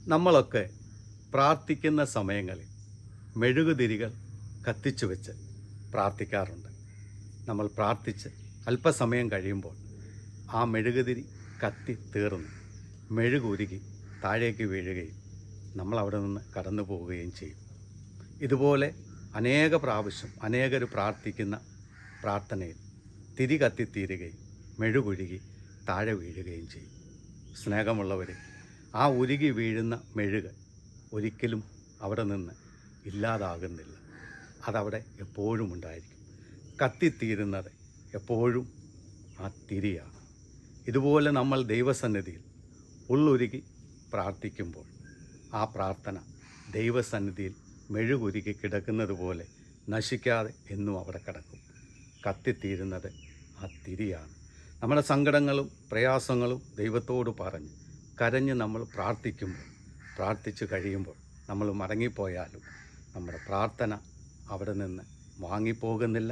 നമ്മളൊക്കെ പ്രാർത്ഥിക്കുന്ന സമയങ്ങളിൽ മെഴുകുതിരികൾ കത്തിച്ചു വെച്ച് പ്രാർത്ഥിക്കാറുണ്ട്. നമ്മൾ പ്രാർത്ഥിച്ച് അല്പസമയം കഴിയുമ്പോൾ ആ മെഴുകുതിരി കത്തി തീർന്ന് മെഴുകുരുകി താഴേക്ക് വീഴുകയും നമ്മൾ അവിടെ നിന്ന് കടന്നു പോവുകയും ചെയ്യും. ഇതുപോലെ അനേക പ്രാവശ്യം അനേകർ പ്രാർത്ഥിക്കുന്ന പ്രാർത്ഥനയിൽ തിരി കത്തിത്തീരുകയും മെഴുകുരുകി താഴെ വീഴുകയും ചെയ്യും. സ്നേഹമുള്ളവരെ, ആ ഉരുകി വീഴുന്ന മെഴുക് ഒരിക്കലും അവിടെ നിന്ന് ഇല്ലാതാകുന്നില്ല. അതവിടെ എപ്പോഴും ഉണ്ടായിരിക്കും. കത്തിത്തീരുന്നത് എപ്പോഴും ആ തിരിയാണ്. ഇതുപോലെ നമ്മൾ ദൈവസന്നിധിയിൽ ഉള്ളൊരുക്കി പ്രാർത്ഥിക്കുമ്പോൾ ആ പ്രാർത്ഥന ദൈവസന്നിധിയിൽ മെഴുകുരുക്കി കിടക്കുന്നത് പോലെ നശിക്കാതെ എന്നും അവിടെ കിടക്കും. കത്തിത്തീരുന്നത് ആ തിരിയാണ്. നമ്മുടെ സങ്കടങ്ങളും പ്രയാസങ്ങളും ദൈവത്തോട് പറഞ്ഞ് കരഞ്ഞ് നമ്മൾ പ്രാർത്ഥിച്ചു കഴിയുമ്പോൾ നമ്മൾ മടങ്ങിപ്പോയാലും നമ്മുടെ പ്രാർത്ഥന അവിടെ നിന്ന് വാങ്ങിപ്പോകുന്നില്ല.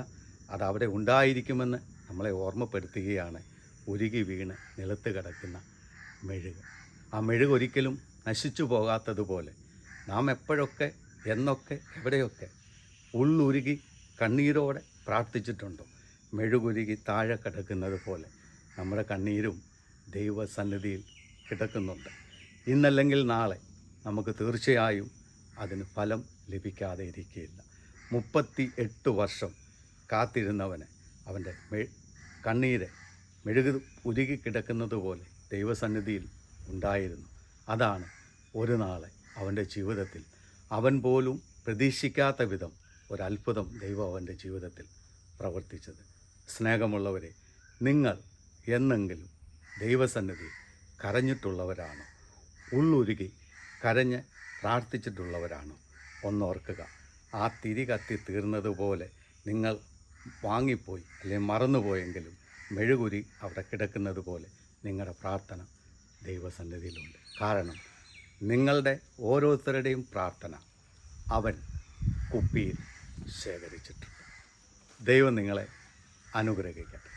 അതവിടെ ഉണ്ടായിരിക്കുമെന്ന് നമ്മളെ ഓർമ്മപ്പെടുത്തുകയാണ് ഉരുകി വീണ് നിലത്ത് കിടക്കുന്ന മെഴുക്. ആ മെഴുക് ഒരിക്കലും നശിച്ചു പോകാത്തതുപോലെ നാം എപ്പോഴൊക്കെ എന്നൊക്കെ എവിടെയൊക്കെ ഉള്ളുരുകി കണ്ണീരോടെ പ്രാർത്ഥിച്ചിട്ടുണ്ടോ, മെഴുകുരുകി താഴെ കിടക്കുന്നത് പോലെ നമ്മുടെ കണ്ണീരും ദൈവസന്നിധിയിൽ കിടക്കുന്നുണ്ട്. ഇന്നല്ലെങ്കിൽ നാളെ നമുക്ക് തീർച്ചയായും അതിന് ഫലം ലഭിക്കാതെ ഇരിക്കുകയില്ല. 38 വർഷം കാത്തിരുന്നവന് അവൻ്റെ കണ്ണീര് മെഴുകു ഉരുകി കിടക്കുന്നത് പോലെ ദൈവസന്നിധിയിൽ ഉണ്ടായിരുന്നു. അതാണ് ഒരു നാളെ അവൻ്റെ ജീവിതത്തിൽ അവൻ പോലും പ്രതീക്ഷിക്കാത്ത വിധം ഒരത്ഭുതം ദൈവം അവൻ്റെ ജീവിതത്തിൽ പ്രവർത്തിച്ചത്. സ്നേഹമുള്ളവരെ, നിങ്ങൾ എന്നെങ്കിലും ദൈവസന്നിധി കരഞ്ഞിട്ടുള്ളവരാണോ? ഉള്ളുരുകി കരഞ്ഞ് പ്രാർത്ഥിച്ചിട്ടുള്ളവരാണോ? ഒന്നോർക്കുക, ആ തിരി കത്തി തീർന്നതുപോലെ നിങ്ങൾ വാങ്ങിപ്പോയി അല്ലെങ്കിൽ മറന്നുപോയെങ്കിലും മെഴുകുരി അവിടെ കിടക്കുന്നത് പോലെ നിങ്ങളുടെ പ്രാർത്ഥന ദൈവസന്നിധിയിലുണ്ട്. കാരണം നിങ്ങളുടെ ഓരോരുത്തരുടെയും പ്രാർത്ഥന അവൻ കുപ്പിയിൽ ശേഖരിച്ചിട്ടുണ്ട്. ദൈവം നിങ്ങളെ അനുഗ്രഹിക്കട്ടെ.